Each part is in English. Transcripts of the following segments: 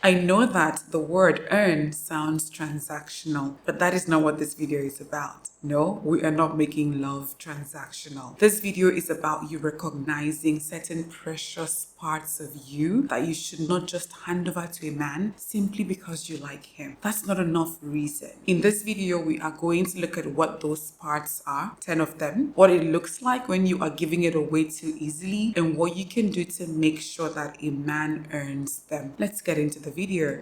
I know that the word earn sounds transactional, but that is not what this video is about. No, we are not making love transactional. This video is about you recognizing certain precious parts of you that you should not just hand over to a man simply because you like him. That's not enough reason. In this video, we are going to look at what those parts are, 10 of them, what it looks like when you are giving it away too easily, and what you can do to make sure that a man earns them. Let's get into the video.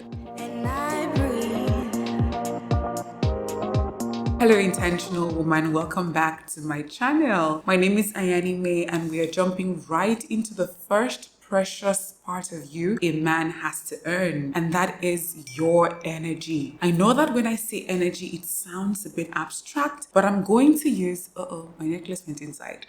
Hello intentional woman, welcome back to my channel. My name is Ayani May and we are jumping right into the first precious part of you a man has to earn, and that is your energy. I know that when I say energy it sounds a bit abstract, but I'm going to use my necklace went inside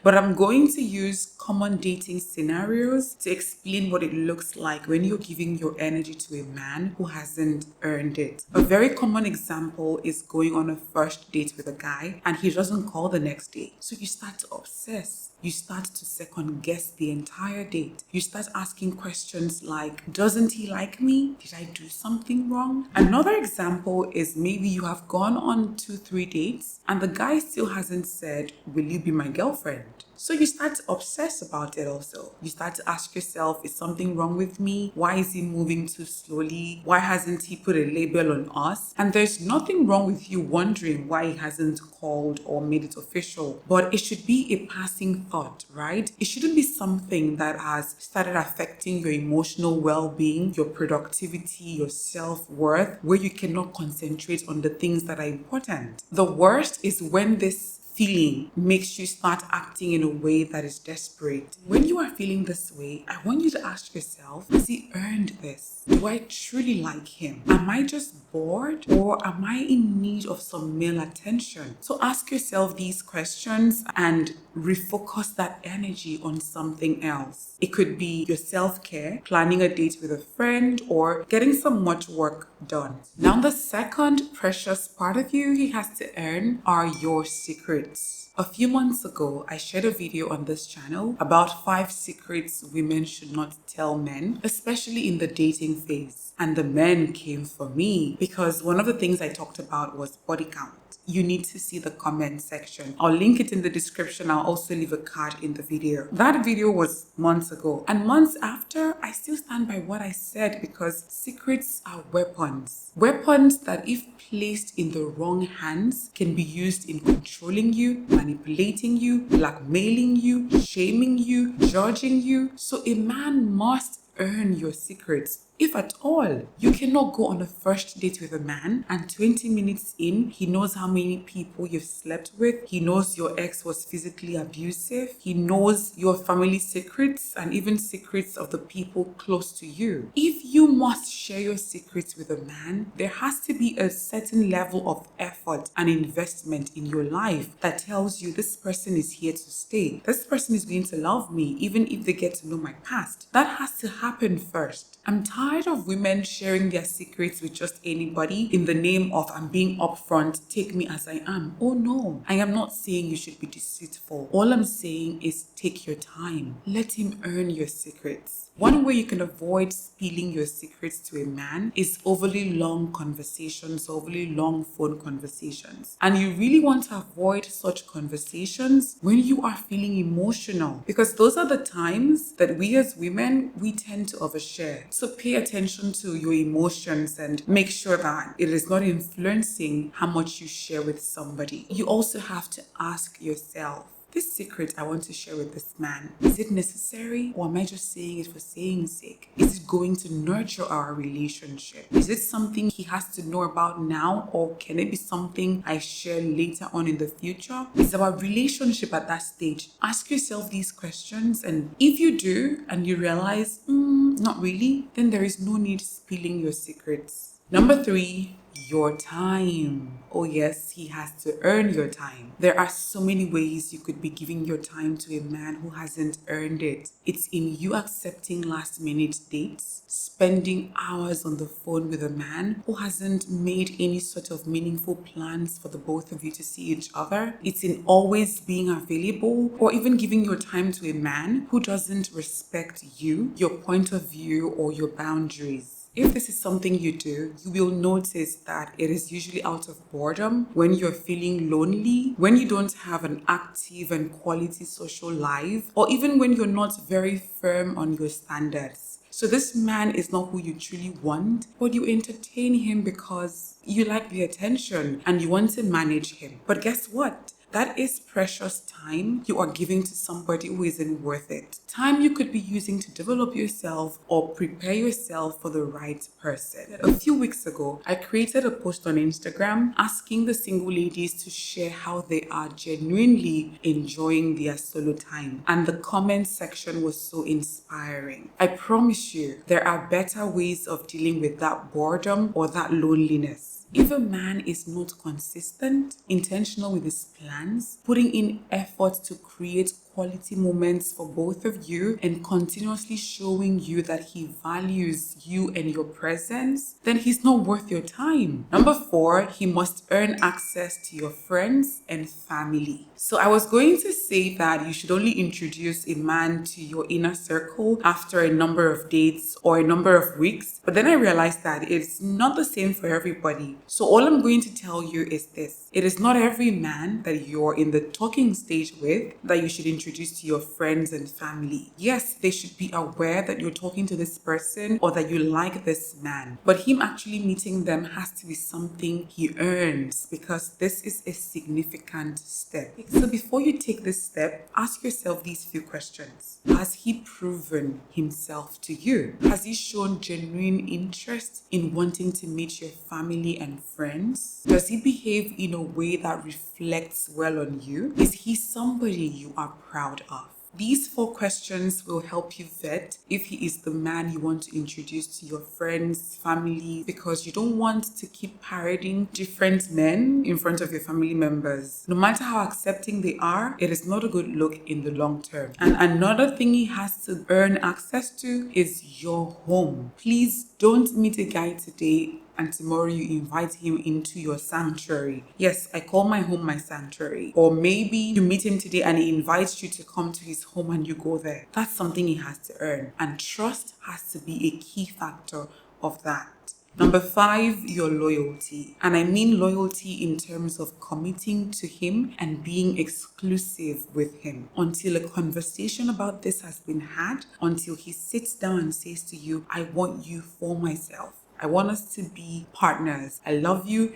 but I'm going to use common dating scenarios to explain what it looks like when you're giving your energy to a man who hasn't earned it. A very common example is going on a first date with a guy and he doesn't call the next day, so you start to obsess. You start to second guess the entire date. You start asking questions like, doesn't he like me? Did I do something wrong? Another example is maybe you have gone on 2-3 dates and the guy still hasn't said, will you be my girlfriend? So you start to obsess about it also. You start to ask yourself, is something wrong with me? Why is he moving too slowly? Why hasn't he put a label on us? And there's nothing wrong with you wondering why he hasn't called or made it official, but it should be a passing thought, right? It shouldn't be something that has started affecting your emotional well-being, your productivity, your self-worth, where you cannot concentrate on the things that are important. The worst is when this feeling makes you start acting in a way that is desperate. When you are feeling this way, I want you to ask yourself, has he earned this? Do I truly like him? Am I just bored, or am I in need of some male attention? So ask yourself these questions and refocus that energy on something else. It could be your self-care, planning a date with a friend, or getting some much work done. Now the second precious part of you he has to earn are your secrets. A few months ago, I shared a video on this channel about 5 secrets women should not tell men, especially in the dating phase. And the men came for me because one of the things I talked about was body count. You need to see the comment section. I'll link it in the description. I'll also leave a card in the video. That video was months ago, and months after, I still stand by what I said because secrets are weapons. Weapons that if placed in the wrong hands can be used in controlling you, manipulating you, blackmailing you, shaming you, judging you. So a man must earn your secrets. If at all, you cannot go on a first date with a man and 20 minutes in, he knows how many people you've slept with. He knows your ex was physically abusive. He knows your family secrets and even secrets of the people close to you. If you must share your secrets with a man, there has to be a certain level of effort and investment in your life that tells you this person is here to stay. This person is going to love me even if they get to know my past. That has to happen first. I'm tired of women sharing their secrets with just anybody in the name of I'm being upfront, take me as I am. Oh no, I am not saying you should be deceitful. All I'm saying is take your time. Let him earn your secrets. One way you can avoid spilling your secrets to a man is overly long conversations, overly long phone conversations. And you really want to avoid such conversations when you are feeling emotional, because those are the times that we as women, we tend to overshare. So pay attention to your emotions and make sure that it is not influencing how much you share with somebody. You also have to ask yourself, this secret I want to share with this man, is it necessary, or am I just saying it for saying's sake? Is it going to nurture our relationship? Is it something he has to know about now, or can it be something I share later on in the future? Is our relationship at that stage? Ask yourself these questions, and if you do and you realize, not really, then there is no need spilling your secrets. Number 3, your time. Oh yes, he has to earn your time. There are so many ways you could be giving your time to a man who hasn't earned it. It's in you accepting last minute dates, spending hours on the phone with a man who hasn't made any sort of meaningful plans for the both of you to see each other. It's in always being available, or even giving your time to a man who doesn't respect you, your point of view, or your boundaries. If this is something you do, you will notice that it is usually out of boredom, when you're feeling lonely, when you don't have an active and quality social life, or even when you're not very firm on your standards. So this man is not who you truly want, but you entertain him because you like the attention and you want to manage him. But guess what? That is precious time you are giving to somebody who isn't worth it. Time you could be using to develop yourself or prepare yourself for the right person. A few weeks ago, I created a post on Instagram asking the single ladies to share how they are genuinely enjoying their solo time. And the comment section was so inspiring. I promise you, there are better ways of dealing with that boredom or that loneliness. If a man is not consistent, intentional with his plans, putting in effort to create quality moments for both of you, and continuously showing you that he values you and your presence, then he's not worth your time. Number 4, he must earn access to your friends and family. So I was going to say that you should only introduce a man to your inner circle after a number of dates or a number of weeks, but then I realized that it's not the same for everybody. So all I'm going to tell you is this. It is not every man that you're in the talking stage with that you should introduce to your friends and family. Yes, they should be aware that you're talking to this person or that you like this man. But him actually meeting them has to be something he earns, because this is a significant step. So before you take this step, ask yourself these few questions. Has he proven himself to you? Has he shown genuine interest in wanting to meet your family and friends? Does he behave in a way that reflects well on you? Is he somebody you are proud of? These 4 questions will help you vet if he is the man you want to introduce to your friends, family, because you don't want to keep parading different men in front of your family members. No matter how accepting they are, it is not a good look in the long term. And another thing he has to earn access to is your home. Please don't meet a guy today and tomorrow you invite him into your sanctuary. Yes, I call my home my sanctuary. Or maybe you meet him today and he invites you to come to his home and you go there. That's something he has to earn. And trust has to be a key factor of that. Number 5, your loyalty. And I mean loyalty in terms of committing to him and being exclusive with him until a conversation about this has been had, until he sits down and says to you, I want you for myself. I want us to be partners. I love you,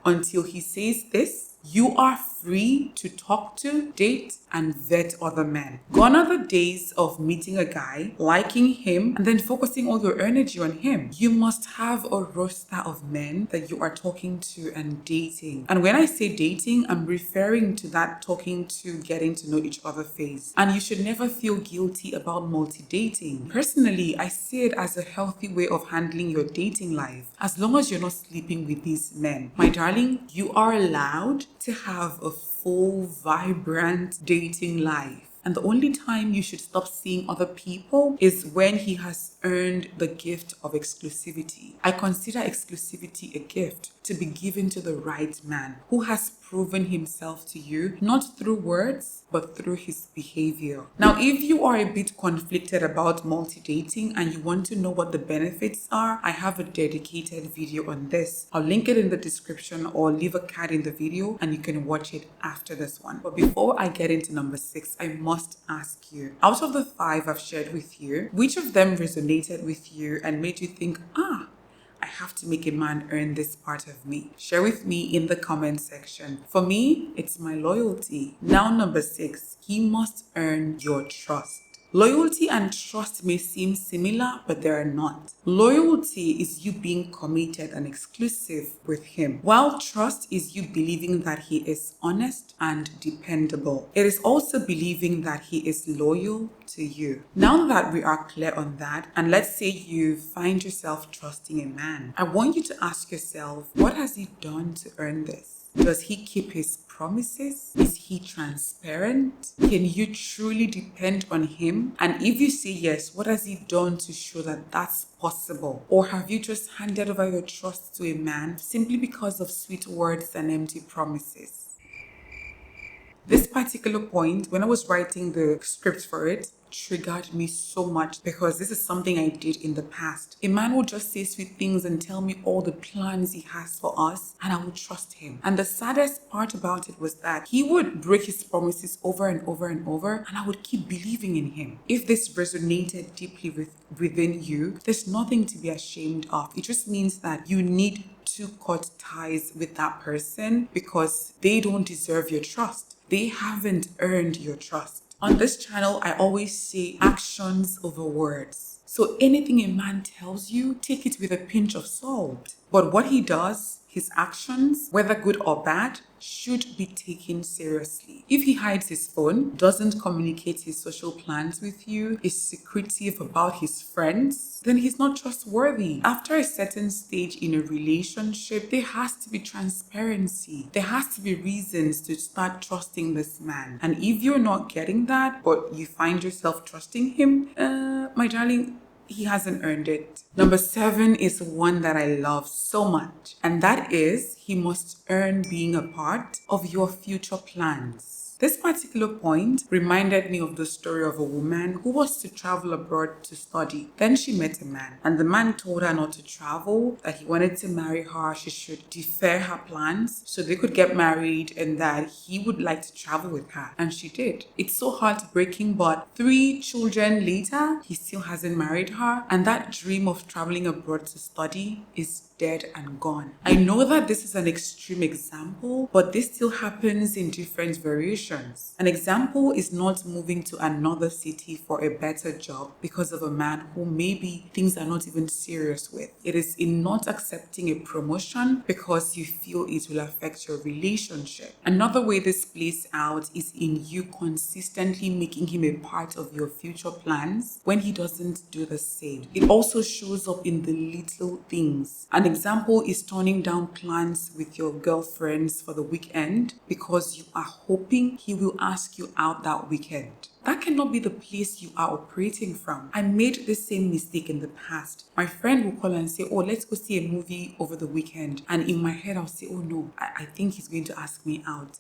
Until he says this, you are free to talk to, date, and vet other men. Gone are the days of meeting a guy, liking him, and then focusing all your energy on him. You must have a roster of men that you are talking to and dating. And when I say dating, I'm referring to that talking to, getting to know each other phase. And you should never feel guilty about multi-dating. Personally, I see it as a healthy way of handling your dating life, as long as you're not sleeping with these men. My darling, you are allowed to have a full, vibrant dating life. And the only time you should stop seeing other people is when he has earned the gift of exclusivity. I consider exclusivity a gift to be given to the right man who has proven himself to you, not through words, but through his behavior. Now, if you are a bit conflicted about multi-dating and you want to know what the benefits are, I have a dedicated video on this. I'll link it in the description or leave a card in the video and you can watch it after this one. But before I get into number 6, I must ask you, out of the 5 I've shared with you, which of them resonated with you and made you think, I have to make a man earn this part of me? Share with me in the comment section. For me, it's my loyalty. Now, number 6, he must earn your trust. Loyalty and trust may seem similar, but they are not. Loyalty is you being committed and exclusive with him, while trust is you believing that he is honest and dependable. It is also believing that he is loyal to you. Now that we are clear on that, and let's say you find yourself trusting a man, I want you to ask yourself, what has he done to earn this? Does he keep his promises? Is he transparent? Can you truly depend on him? And if you say yes, what has he done to show that that's possible? Or have you just handed over your trust to a man simply because of sweet words and empty promises? This particular point, when I was writing the script for it, triggered me so much because this is something I did in the past. A man will just say sweet things and tell me all the plans he has for us, and I would trust him. And the saddest part about it was that he would break his promises over and over and over, and I would keep believing in him. If this resonated deeply within you, there's nothing to be ashamed of. It just means that you need to cut ties with that person because they don't deserve your trust. They haven't earned your trust. On this channel, I always say actions over words. So anything a man tells you, take it with a pinch of salt. But what he does, his actions, whether good or bad, should be taken seriously. If he hides his phone, doesn't communicate his social plans with you, is secretive about his friends, then he's not trustworthy. After a certain stage in a relationship, there has to be transparency. There has to be reasons to start trusting this man. And if you're not getting that, but you find yourself trusting him, my darling, he hasn't earned it. Number 7 is one that I love so much, and that is he must earn being a part of your future plans. This particular point reminded me of the story of a woman who was to travel abroad to study. Then she met a man, and the man told her not to travel, that he wanted to marry her, she should defer her plans so they could get married, and that he would like to travel with her. And she did. It's so heartbreaking, but 3 children later, he still hasn't married her, and that dream of traveling abroad to study is dead and gone. I know that this is an extreme example, but this still happens in different variations. An example is not moving to another city for a better job because of a man who maybe things are not even serious with. It is in not accepting a promotion because you feel it will affect your relationship. Another way this plays out is in you consistently making him a part of your future plans when he doesn't do the same. It also shows up in the little things. An example is turning down plans with your girlfriends for the weekend because you are hoping he will ask you out that weekend. That cannot be the place you are operating from. I made the same mistake in the past. My friend will call and say, oh, let's go see a movie over the weekend. And in my head, I'll say, oh no, I think he's going to ask me out.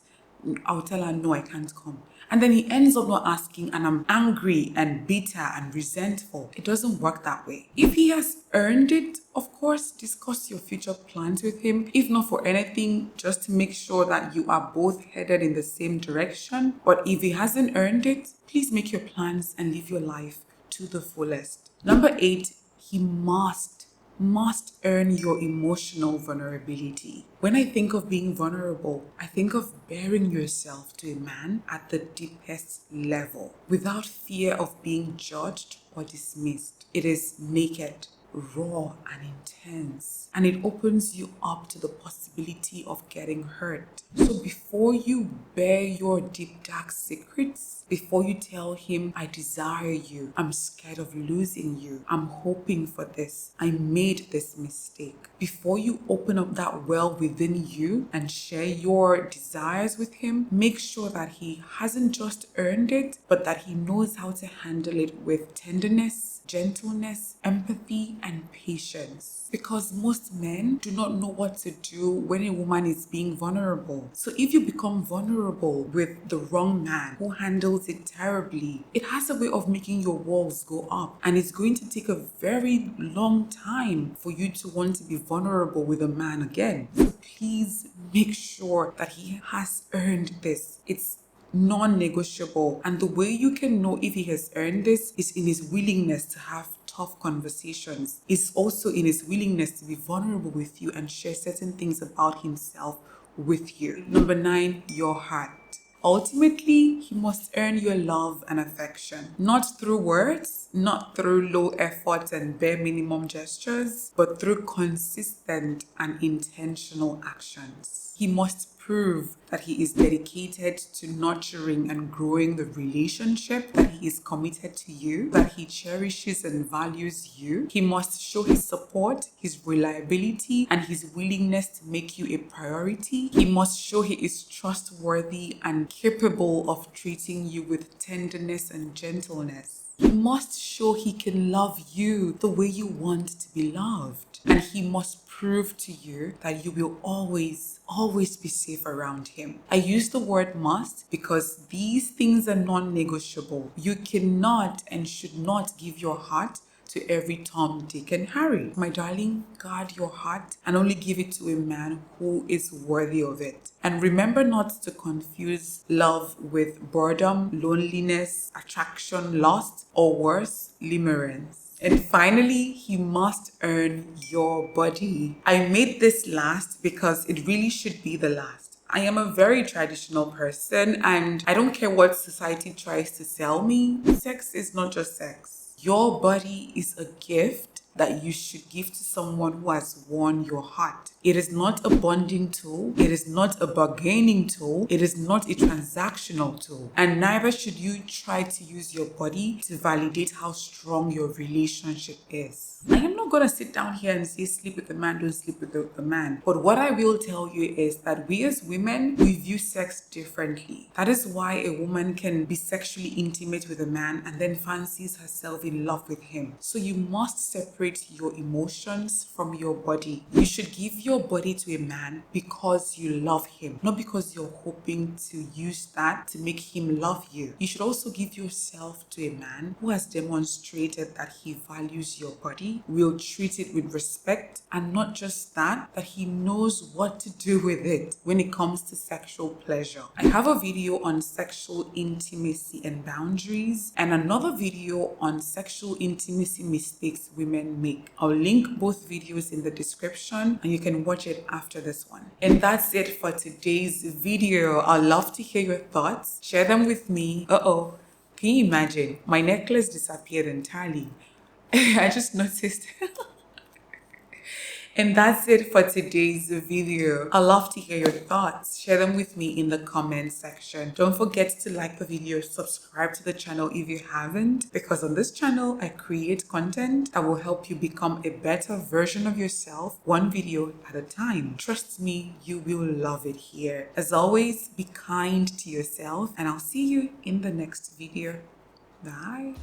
I'll tell her, no, I can't come. And then he ends up not asking, and I'm angry and bitter and resentful. It doesn't work that way. If he has earned it, of course, discuss your future plans with him. If not for anything, just to make sure that you are both headed in the same direction. But if he hasn't earned it, please make your plans and live your life to the fullest. Number 8, he must earn your emotional vulnerability. When I think of being vulnerable, I think of bearing yourself to a man at the deepest level without fear of being judged or dismissed. It is naked, raw, and intense, and it opens you up to the possibility of getting hurt. So before you bare your deep dark secrets, before you tell him, I desire you, I'm scared of losing you, I'm hoping for this, I made this mistake, before you open up that well within you and share your desires with him, make sure that he hasn't just earned it, but that he knows how to handle it with tenderness, gentleness, empathy, and patience. Because most men do not know what to do when a woman is being vulnerable. So if you become vulnerable with the wrong man who handles it terribly, it has a way of making your walls go up. And it's going to take a very long time for you to want to be vulnerable with a man again. So please make sure that he has earned this. It's non-negotiable, and the way you can know if he has earned this is in his willingness to have tough conversations. Is also in his willingness to be vulnerable with you and share certain things about himself with you. Number 9, your heart. Ultimately, he must earn your love and affection, not through words, not through low effort and bare minimum gestures, but through consistent and intentional actions. He must prove that he is dedicated to nurturing and growing the relationship, that he is committed to you, that he cherishes and values you. He must show his support, his reliability, and his willingness to make you a priority. He must show he is trustworthy and capable of treating you with tenderness and gentleness. He must show he can love you the way you want to be loved. And he must prove to you that you will always be safe around him. I use the word must because these things are non-negotiable. You cannot and should not give your heart to every Tom, Dick, and Harry. My darling, guard your heart and only give it to a man who is worthy of it. And remember not to confuse love with boredom, loneliness, attraction, lust, or worse, limerence. And finally, he must earn your body. I made this last because it really should be the last. I am a very traditional person and I don't care what society tries to sell me. Sex is not just sex. Your body is a gift that you should give to someone who has won your heart. It is not a bonding tool. It is not a bargaining tool. It is not a transactional tool. And neither should you try to use your body to validate how strong your relationship is. I am not going to sit down here and say sleep with the man, don't sleep with the man. But what I will tell you is that we as women, we view sex differently. That is why a woman can be sexually intimate with a man and then fancies herself in love with him. So you must separate your emotions from your body. You should give your body to a man because you love him, not because you're hoping to use that to make him love you. You should also give yourself to a man who has demonstrated that he values your body, will treat it with respect, and not just that, that he knows what to do with it when it comes to sexual pleasure. I have a video on sexual intimacy and boundaries and another video on sexual intimacy mistakes women make. I'll link both videos in the description and you can watch it after this one. And that's it for today's video. I'd love to hear your thoughts. Share them with me. Can you imagine? My necklace disappeared entirely. I just noticed. And that's it for today's video. I'd love to hear your thoughts. Share them with me in the comment section. Don't forget to like the video, subscribe to the channel if you haven't, because on this channel, I create content that will help you become a better version of yourself, one video at a time. Trust me, you will love it here. As always, be kind to yourself, and I'll see you in the next video. Bye.